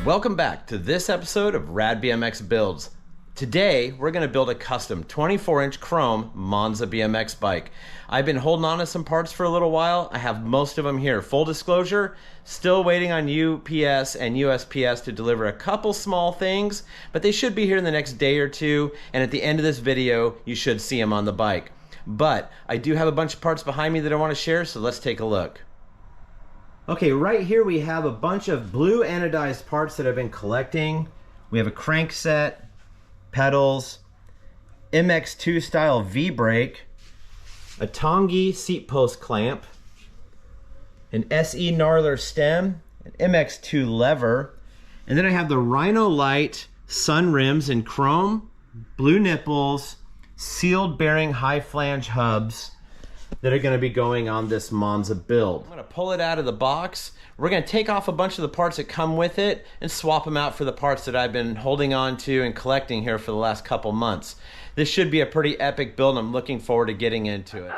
Welcome back to this episode of RADBMX Builds. Today, we're going to build a custom 24-inch chrome Monza BMX bike. I've been holding on to some parts for a little while. I have most of them here. Full disclosure, still waiting on UPS and USPS to deliver a couple small things, but they should be here in the next day or two, and at the end of this video, you should see them on the bike. But I do have a bunch of parts behind me that I want to share, so let's take a look. Okay, right here we have a bunch of blue anodized parts that I've been collecting. We have a crank set, pedals, MX2 style V-brake, a Tongi seat post clamp, an SE Gnarler stem, an MX2 lever, and then I have the Rhino Light sun rims in chrome, blue nipples, sealed bearing high flange hubs that are going to be going on this Monza build. I'm going to pull it out of the box. We're going to take off a bunch of the parts that come with it and swap them out for the parts that I've been holding on to and collecting here for the last couple months. This should be a pretty epic build. I'm looking forward to getting into it.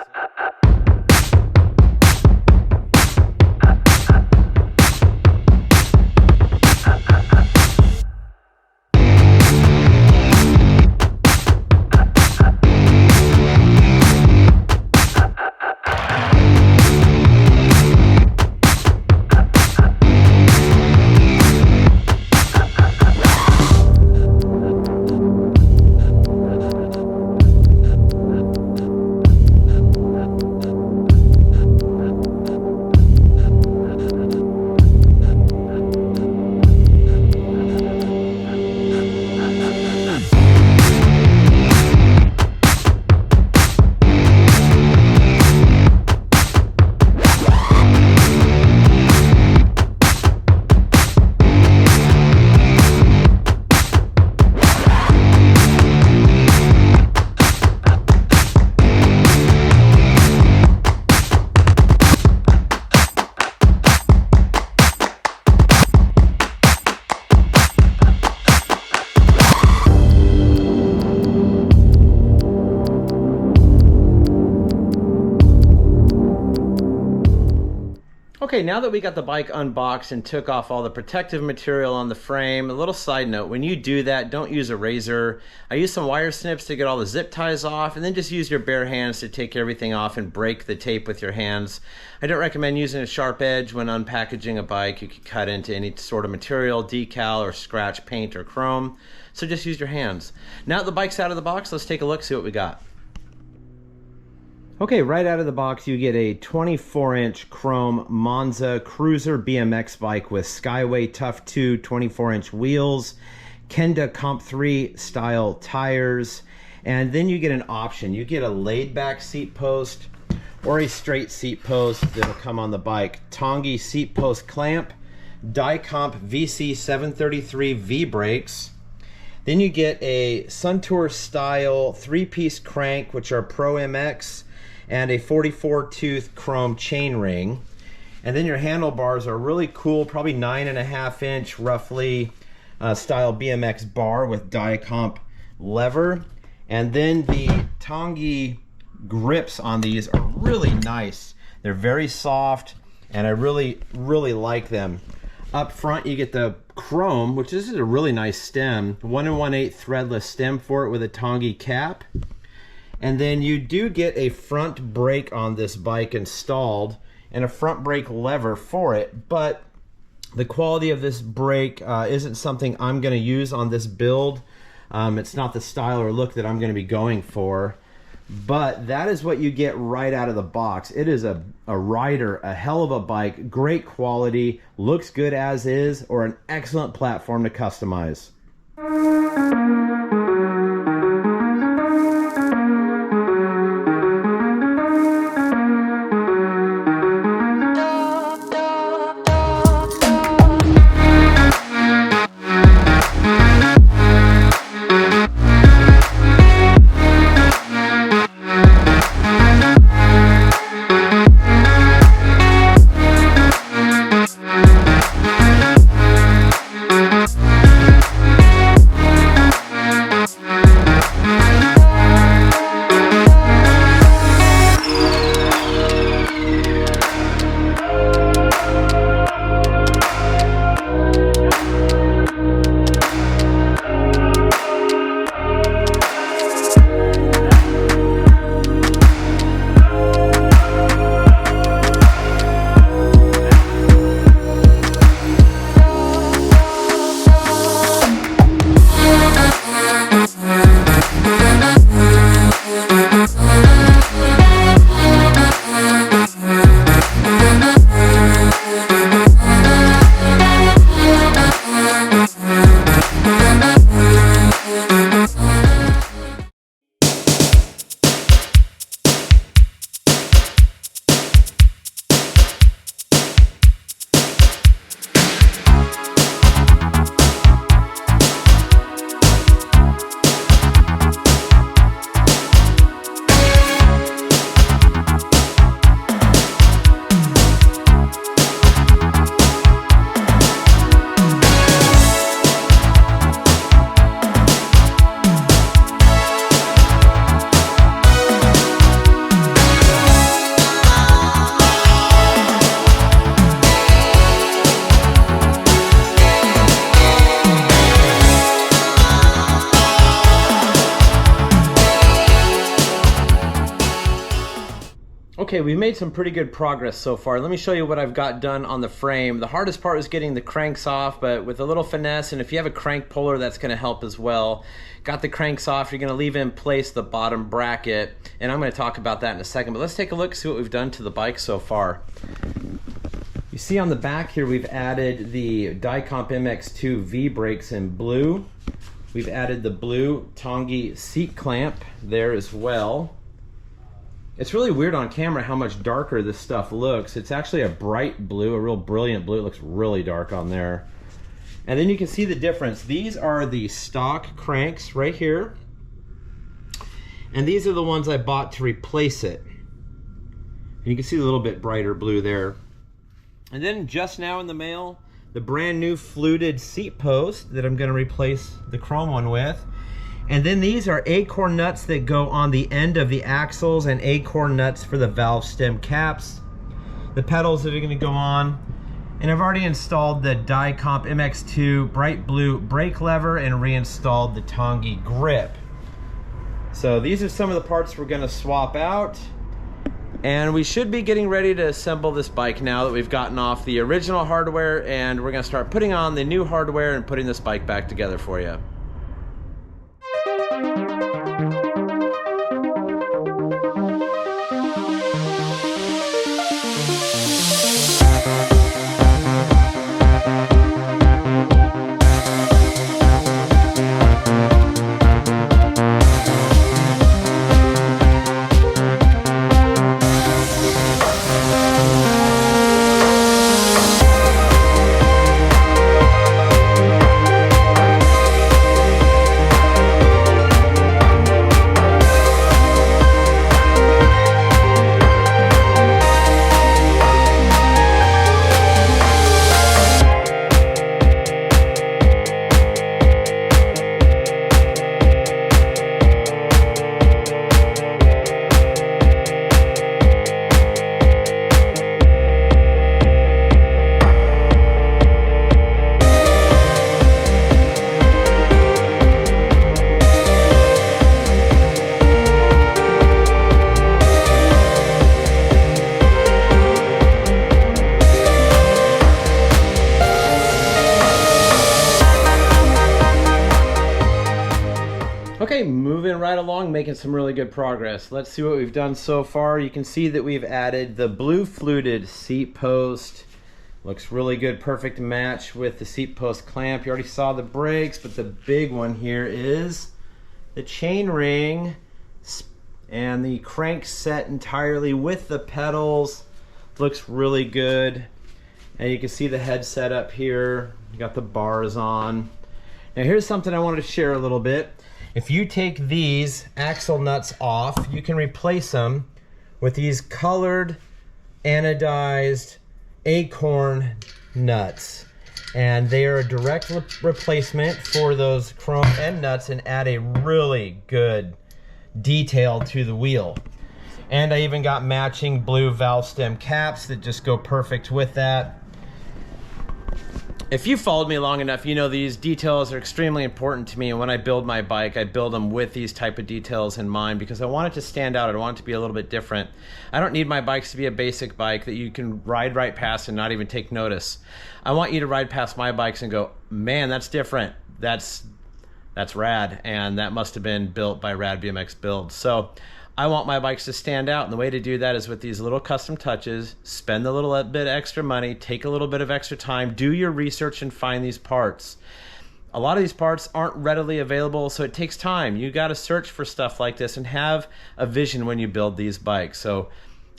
Okay, now that we got the bike unboxed and took off all the protective material on the frame, a little side note, when you do that, don't use a razor. I use some wire snips to get all the zip ties off, and then just use your bare hands to take everything off and break the tape with your hands. I don't recommend using a sharp edge when unpackaging a bike. You could cut into any sort of material, decal or scratch paint or chrome, so just use your hands. Now that the bike's out of the box, let's take a look, see what we got. Okay, right out of the box, you get a 24-inch chrome Monza Cruiser BMX bike with Skyway Tough 2 24-inch wheels, Kenda Comp 3 style tires, and then you get an option. You get a laid-back seat post or a straight seat post that'll come on the bike, Tongi seat post clamp, Dicomp VC 733 V-brakes. Then you get a Suntour style 3-piece crank, which are Pro MX, and a 44 tooth chrome chain ring. And then your handlebars are really cool, probably 9.5 inch roughly style BMX bar with Dicomp lever. And then the Tongi grips on these are really nice. They're very soft and I really like them. Up front you get the chrome, which is a really nice stem, 1 1/8 threadless stem for it with a Tongi cap. And then you do get a front brake on this bike installed and a front brake lever for it, but the quality of this brake isn't something I'm going to use on this build. It's not the style or look that I'm going to be going for, but that is what you get right out of the box. It is a rider, a hell of a bike, great quality, looks good as is, or an excellent platform to customize. Okay, we've made some pretty good progress so far. Let me show you what I've got done on the frame. The hardest part was getting the cranks off, but with a little finesse, and if you have a crank puller, that's going to help as well. Got the cranks off. You're going to leave in place the bottom bracket, and I'm going to talk about that in a second. But let's take a look, see what we've done to the bike so far. You see on the back here, we've added the Dicomp MX2 V brakes in blue. We've added the blue Tongi seat clamp there as well. It's really weird on camera how much darker this stuff looks. It's actually a bright blue, a real brilliant blue. It looks really dark on there. And then you can see the difference. These are the stock cranks right here. And these are the ones I bought to replace it. And you can see a little bit brighter blue there. And then just now in the mail, the brand new fluted seat post that I'm gonna replace the chrome one with. And then these are acorn nuts that go on the end of the axles and acorn nuts for the valve stem caps. The pedals that are going to go on. And I've already installed the Dicomp MX2 bright blue brake lever and reinstalled the Tongi grip. So these are some of the parts we're going to swap out. And we should be getting ready to assemble this bike now that we've gotten off the original hardware, and we're going to start putting on the new hardware and putting this bike back together for you. Okay, moving right along, making some really good progress. Let's see what we've done so far. You can see that we've added the blue fluted seat post. Looks really good, perfect match with the seat post clamp. You already saw the brakes, but the big one here is the chain ring and the crank set entirely with the pedals. Looks really good. And you can see the head set up here. You got the bars on. Now here's something I wanted to share a little bit. If you take these axle nuts off, you can replace them with these colored anodized acorn nuts. And they are a direct replacement for those chrome end nuts and add a really good detail to the wheel. And I even got matching blue valve stem caps that just go perfect with that. If you followed me long enough, you know these details are extremely important to me, and when I build my bike, I build them with these type of details in mind because I want it to stand out. I want it to be a little bit different. I don't need my bikes to be a basic bike that you can ride right past and not even take notice. I want you to ride past my bikes and go, man, that's different. That's rad, and that must have been built by RADBMXBUILDS. So I want my bikes to stand out, and the way to do that is with these little custom touches. Spend a little bit extra money, take a little bit of extra time, do your research and find these parts. A lot of these parts aren't readily available, so it takes time. You got to search for stuff like this and have a vision when you build these bikes. So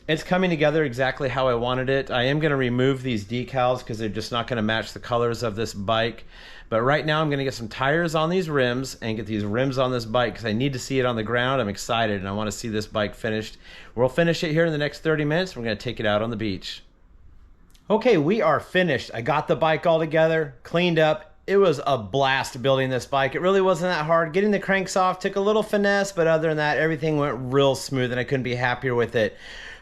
it's coming together exactly how I wanted it. I am going to remove these decals because they're just not going to match the colors of this bike. But right now I'm going to get some tires on these rims and get these rims on this bike because I need to see it on the ground. I'm excited and I want to see this bike finished. We'll finish it here in the next 30 minutes. We're going to take it out on the beach. Okay, we are finished. I got the bike all together, cleaned up. It was a blast building this bike. It really wasn't that hard. Getting the cranks off took a little finesse, but other than that, everything went real smooth and I couldn't be happier with it.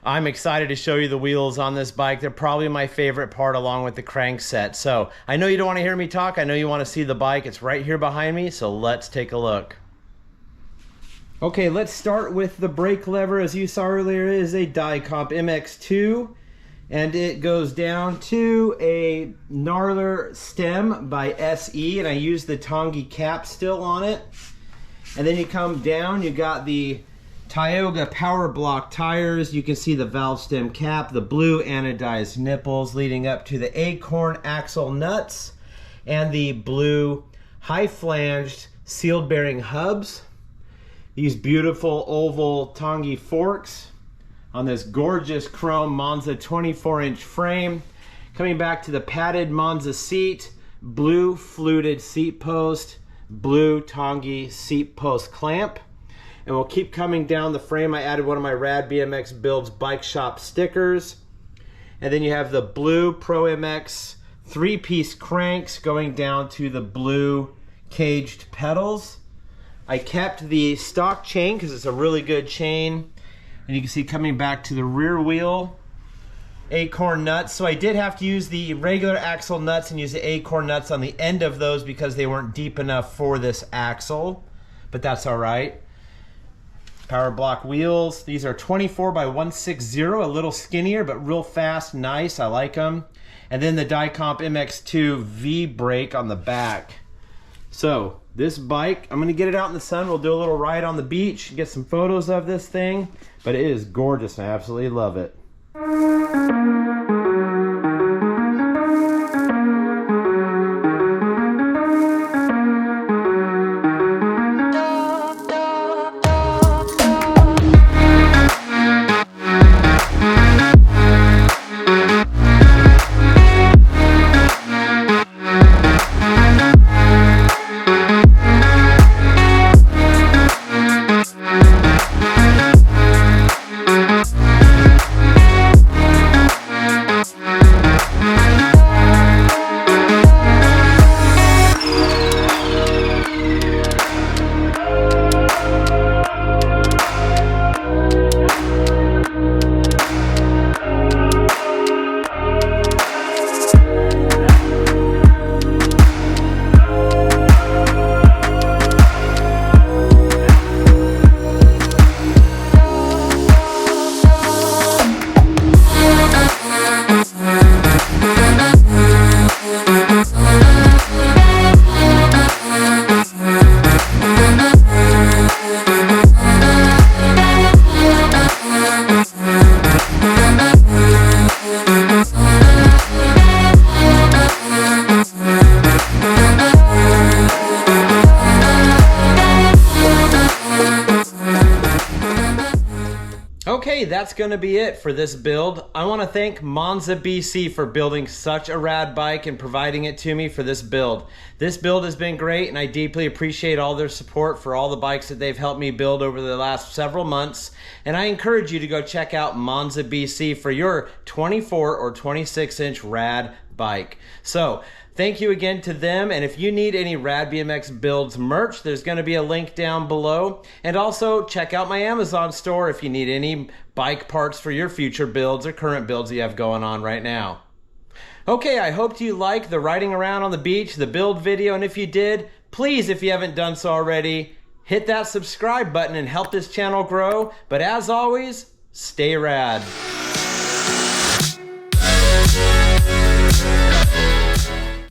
I'm excited to show you the wheels on this bike. They're probably my favorite part along with the crank set. So I know you don't want to hear me talk. I know you want to see the bike. It's right here behind me. So let's take a look. Okay, let's start with the brake lever. As you saw earlier, it is a Dicomp MX2, and it goes down to a Gnarler stem by SE, and I use the Tongi cap still on it. And then you come down, you got the Tioga Power Block tires. You can see the valve stem cap, the blue anodized nipples leading up to the Acorn axle nuts, and the blue high flanged sealed bearing hubs. These beautiful oval Tongi forks on this gorgeous chrome Monza 24-inch frame. Coming back to the padded Monza seat, blue fluted seat post, blue Tongi seat post clamp. And we'll keep coming down the frame. I added one of my RADBMXBUILDS bike shop stickers. And then you have the blue Pro MX 3-piece cranks going down to the blue caged pedals. I kept the stock chain because it's a really good chain. And you can see coming back to the rear wheel, Acorn nuts. So I did have to use the regular axle nuts and use the Acorn nuts on the end of those because they weren't deep enough for this axle, but that's all right. Power block wheels. These are 24 by 160, a little skinnier, but real fast, nice, I like them. And then the Dicomp MX2 V brake on the back. So this bike, I'm gonna get it out in the sun. We'll do a little ride on the beach, get some photos of this thing, but it is gorgeous. I absolutely love it. Okay, that's going to be it for this build. I want to thank Monza BC for building such a rad bike and providing it to me for this build. This build has been great, and I deeply appreciate all their support for all the bikes that they've helped me build over the last several months. And I encourage you to go check out Monza BC for your 24 or 26-inch rad bike. So thank you again to them, and if you need any RADBMXBUILDS merch, there's going to be a link down below. And also check out my Amazon store if you need any bike parts for your future builds or current builds you have going on right now. Okay, I hope you liked the riding around on the beach, the build video, and if you did, please, if you haven't done so already, hit that subscribe button and help this channel grow. But as always, stay rad.